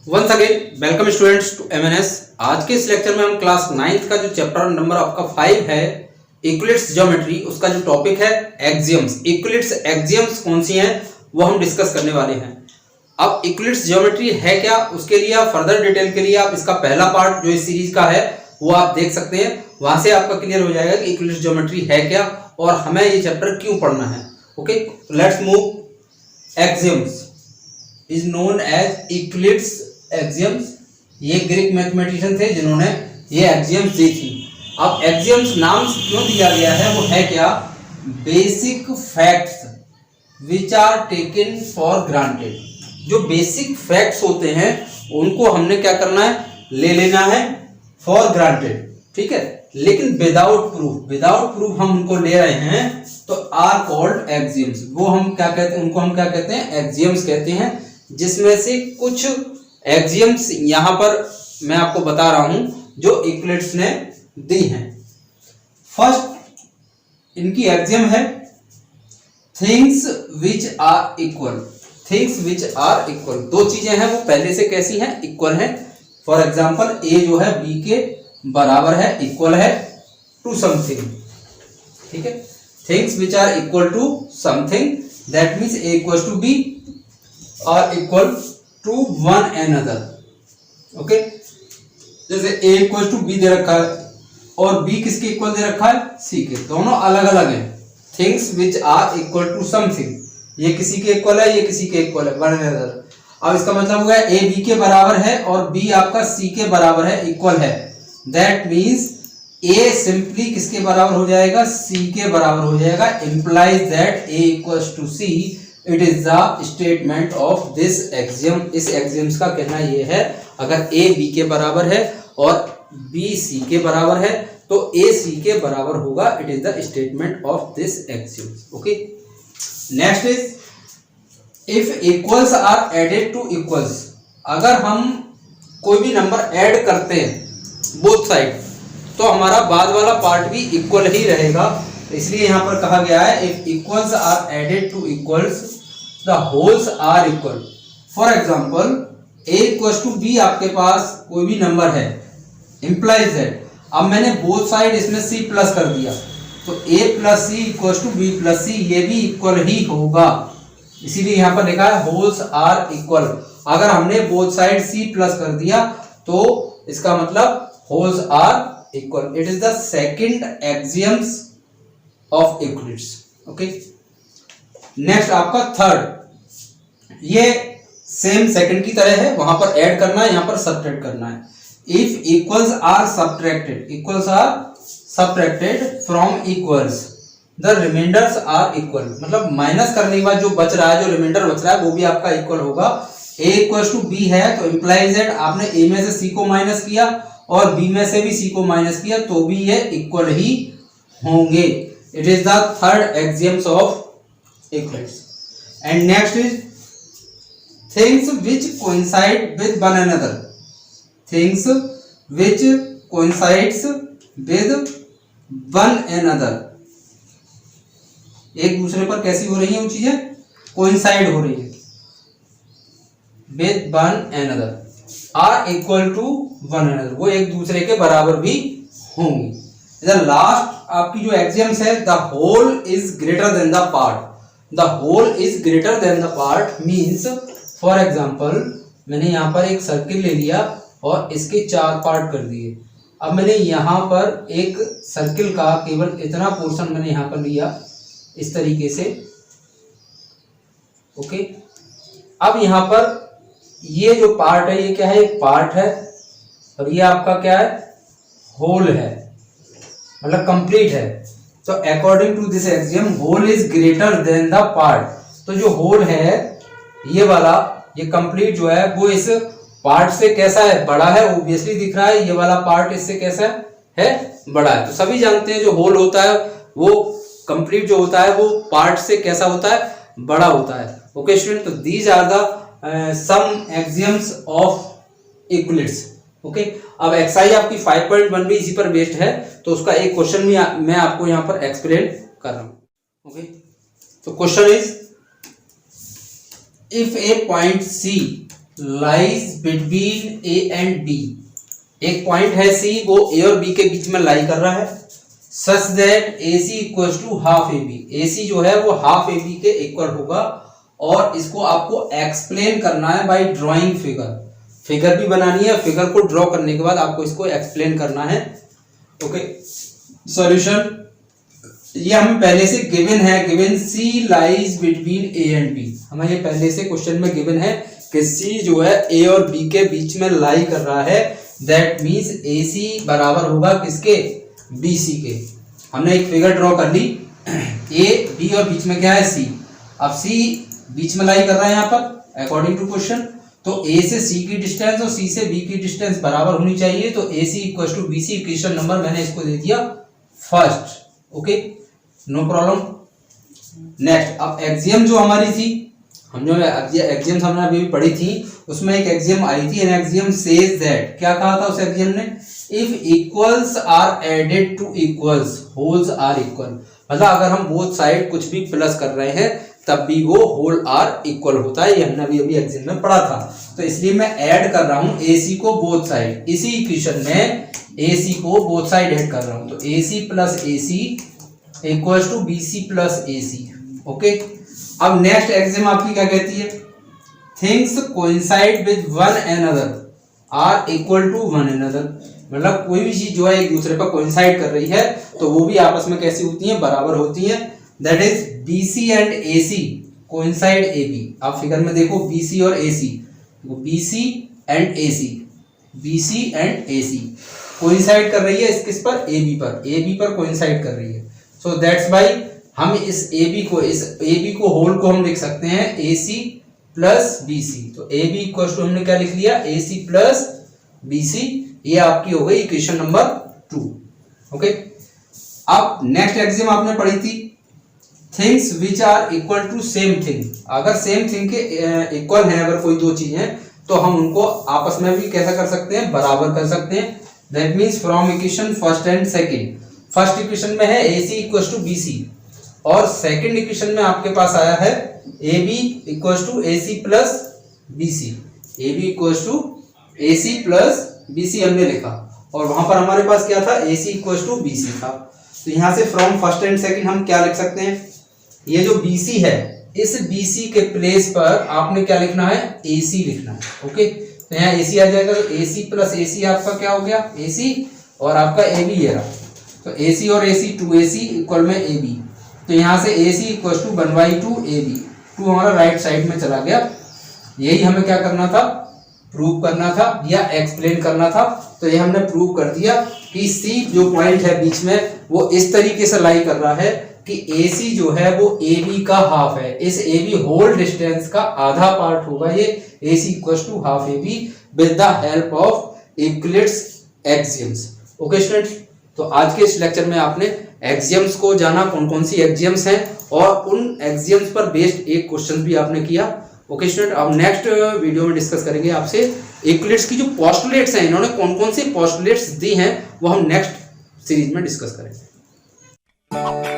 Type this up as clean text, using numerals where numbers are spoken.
Once again welcome students to MNS. आज के इस लेक्चर में हम क्लास 9th का जो चैप्टर नंबर आपका 5 है इक्विलिट्स ज्योमेट्री, उसका जो टॉपिक है एक्सियम्स। इक्विलिट्स एक्सियम्स कौन सी हैं वो हम डिस्कस करने वाले हैं। अब इक्विलिट्स ज्योमेट्री है क्या, उसके लिए आप फर्दर डिटेल के लिए आप इसका पहला पार्ट जो इस सीरीज का है वो आप देख सकते हैं। वहां से आपका क्लियर हो जाएगा कि इक्विलिट्स ज्योमेट्री है क्या और हमें ये चैप्टर क्यों पढ़ना है। Okay, let's move. Axioms is known as Euclid's axioms. ये ग्रीक मैथमेटिशियन थे जिन्होंने ये एक्सियम्स दी थी। अब एक्सियम्स नाम क्यों दिया गया है, वो है क्या, basic facts which are taken for granted. जो बेसिक फैक्ट्स होते हैं उनको हमने क्या करना है, ले लेना है फॉर ग्रांटेड, ठीक है, लेकिन विदाउट प्रूफ हम उनको ले रहे हैं तो आर कॉल्ड एक्सियम्स। वो हम क्या कहते हैं, उनको हम क्या कहते हैं, एक्सियम्स कहते हैं। जिसमें से कुछ एक्सियम्स यहां पर मैं आपको बता रहा हूं जो इक्विलिट्स ने दी हैं। फर्स्ट इनकी एक्सियम है things which are equal. Things which are equal, दो चीजें हैं वो पहले से कैसी हैं, इक्वल हैं। फॉर एग्जांपल ए जो है बी के बराबर है, इक्वल है टू समथिंग, ठीक है। Things which are equal to something, that means A equal to B और equal to one another. Okay, जैसे a इक्वल टू बी दे रखा है और b किसके इक्वल दे रखा है, c के। दोनों अलग अलग हैं। Things which are equal to something, ये किसी के इक्वल है, ये किसी के इक्वल है, वन एनदर। अब इसका मतलब हो गया a b के बराबर है और b आपका c के बराबर है, इक्वल है। दैट मीन्स a सिंपली किसके बराबर हो जाएगा, c के बराबर हो जाएगा। Implies that a equals to c। It is the statement of this axiom. इस एक्सियम्स का कहना यह है, अगर a b के बराबर है और b c के बराबर है तो a c के बराबर होगा। It is the statement of this axiom. Okay, next is if equals are added to equals. अगर हम कोई भी नंबर ऐड करते हैं बोथ साइड तो हमारा बाद वाला पार्ट भी इक्वल ही रहेगा। इसलिए यहां पर कहा गया है if equals are added to equals the wholes are equal. For example a equals to b आपके पास कोई भी नंबर है, इंप्लाइज दैट। अब मैंने बोथ साइड इसमें c प्लस कर दिया तो a plus C equals to b plus C, ये भी इक्वल ही होगा। इसीलिए यहां पर लिखा है होल्स आर इक्वल। अगर हमने बोथ साइड c प्लस कर दिया तो इसका मतलब wholes are equal. It is the second axioms of Euclid's. Okay, next आपका थर्ड, ये सेम सेकंड की तरह है, वहां पर ऐड करना है, यहां पर सब्ट्रैक्ट करना है। If equals are subtracted, equals are subtracted from equals the remainders are equal. मतलब माइनस करने के बाद जो बच रहा है, जो रिमाइंडर बच रहा है वो भी आपका इक्वल होगा। a इक्वल्स टू b है तो इंप्लाइज दैट आपने a में से c को माइनस किया और b में से भी c को माइनस किया तो भी ये इक्वल ही होंगे। It is the third axioms of Euclid's. And next is things which coincide with one another. Things which coincides with one another, एक दूसरे पर कैसी हो रही है वो चीजें, कोइंसाइड हो रही है with one another, are equal to one another, वो एक दूसरे के बराबर भी होंगी। द लास्ट आपकी जो एक्सियम्स है, the whole is greater than the part. The whole is greater than the part means, for example मैंने यहां पर एक सर्किल ले लिया और इसके 4 पार्ट कर दिए। अब मैंने यहां पर एक सर्किल का केवल इतना पोर्शन मैंने यहां पर लिया इस तरीके से। ओके, अब यहां पर ये जो पार्ट है ये क्या है, एक पार्ट है और ये आपका क्या है, होल है, मतलब कंप्लीट है। तो according to this axiom whole is greater than the part. तो जो होल है ये वाला, ये कंप्लीट जो है वो इस पार्ट से कैसा है, बड़ा है, ऑब्वियसली दिख रहा है। ये वाला पार्ट इससे कैसा है, बड़ा है। तो सभी जानते हैं जो होल होता है वो कंप्लीट जो होता है वो पार्ट से कैसा होता है, बड़ा होता है। ओके स्टूडेंट, तो these are the some axioms of Euclid's. Okay, अब एक्सरसाइज आपकी 5.1 भी इसी पर बेस्ड है तो उसका एक क्वेश्चन भी मैं आपको यहां पर एक्सप्लेन कर रहा हूं। ओके, तो question is if a point C lies between A and B, एक पॉइंट है सी, वो ए और बी के बीच में लाई कर रहा है, such that A C equal to half A B, A C जो है वो हाफ ए बी के इक्वल होगा, और इसको आपको एक्सप्लेन करना है बाय ड्राइंग फिगर, फिगर भी बनानी है, फिगर को ड्रॉ करने के बाद आपको इसको एक्सप्लेन करना है। ओके, सॉल्यूशन ये हमें पहले से गिवन है, given C lies between A and B, हमें ये पहले से क्वेश्चन में गिवन है कि सी जो है ए और बी के बीच में लाई कर रहा है, दैट मीन्स ए सी बराबर होगा किसके, बी सी के। हमने एक फिगर ड्रॉ कर ली, ए बी और बीच में क्या है सी, अब सी बीच में लाई कर रहा है यहाँ पर अकॉर्डिंग टू क्वेश्चन, तो ए से सी की डिस्टेंस और सी से बी की डिस्टेंस बराबर होनी चाहिए, तो A C equal to B C, question number मैंने इसको दे दिया first. Okay, no problem. Next, अब एक्सियम जो हमारी थी, हम जो एक्सियम्स हमने अभी पढ़ी थी, उसमें एक एक्सियम आई थी, एन एक्सियम सेज दैट, क्या कहा था उस एक्सियम ने, if equals are added to equals wholes are equal, मतलब अगर हम बोथ साइड कुछ भी प्लस कर रहे हैं तब भी वो होल आर इक्वल होता है, ये हमने अभी एक्सियम में पढ़ा था, तो इसलिए मैं ऐड कर रहा हूं ए सी को बोथ साइड, इसी इक्वेशन में ए सी को बोथ साइड ऐड कर रहा हूं, तो A C plus A C equals to B C plus A C. Okay, अब नेक्स्ट एक्सियम आपकी क्या कहती है, things coincide with one another are equal to one another, मतलब कोई भी चीज जो है एक दूसरे पर कोइंसाइड कर रही है तो वो भी आपस में कैसी होती है, बराबर होती है, that is B C and A C coincide A B. आप फिगर में देखो बी सी और A C, B C and A C, B C and A C coincide कर रही है किस पर, ए बी पर कोइंसाइड कर रही है, सो दैट्स वाई हम इस ए बी को होल को हम लिख सकते हैं ए सी प्लस बी सी, तो ए बी इक्वल टू हमने क्या लिख लिया, ए सी प्लस बी सी, ये आपकी हो गई इक्वेशन नंबर 2। ओके, अब नेक्स्ट एक्सियम आपने पढ़ी थी, things which are equal to same thing, अगर सेम थिंग के इक्वल हैं, अगर कोई दो चीज हैं तो हम उनको आपस में भी कैसा कर सकते हैं, बराबर कर सकते हैं, that means from equation first and second, first equation में है A C equal to B C, और सेकेंड इक्वेशन में आपके पास आया है A B equal to A C plus B C, A B equal to A C plus B C हमने लिखा, और वहां पर हमारे पास क्या था, A C equal to B C था, तो यहां से फ्रॉम फर्स्ट एंड सेकेंड हम क्या लिख सकते हैं, ये जो बी सी है इस बी सी के प्लेस पर आपने क्या लिखना है, ए सी लिखना है। ओके, तो यहाँ ए सी आ जाएगा, तो ए सी प्लस ए सी आपका क्या हो गया, ए सी, और आपका ए बी ये रहा, तो ए सी और ए सी 2ac इक्वल में ए बी, तो यहाँ से ए C equal to 1/2 A B, 2 हमारा राइट साइड में चला गया, यही हमें क्या करना था, प्रूव करना था या एक्सप्लेन करना था, तो ये हमने प्रूव कर दिया कि सी जो पॉइंट है बीच में वो इस तरीके से लाई कर रहा है कि ए सी जो है वो ए बी का हाफ है, इस ए बी होल डिस्टेंस का आधा पार्ट होगा ये, A C equal to half A B with the help of Euclid's axioms. Okay students, तो आज के इस लेक्चर में आपने एक्सियम्स को जाना, कौन कौन सी एक्सियम्स हैं, और उन एक्सियम्स पर बेस्ड एक क्वेश्चन भी आपने किया। ओके स्टूडेंट, अब नेक्स्ट वीडियो में डिस्कस करेंगे आपसे यूक्लिड्स की जो पोस्टुलेट्स हैं, इन्होंने कौन कौन से पोस्टुलेट्स दी हैं वो हम नेक्स्ट सीरीज में डिस्कस करेंगे।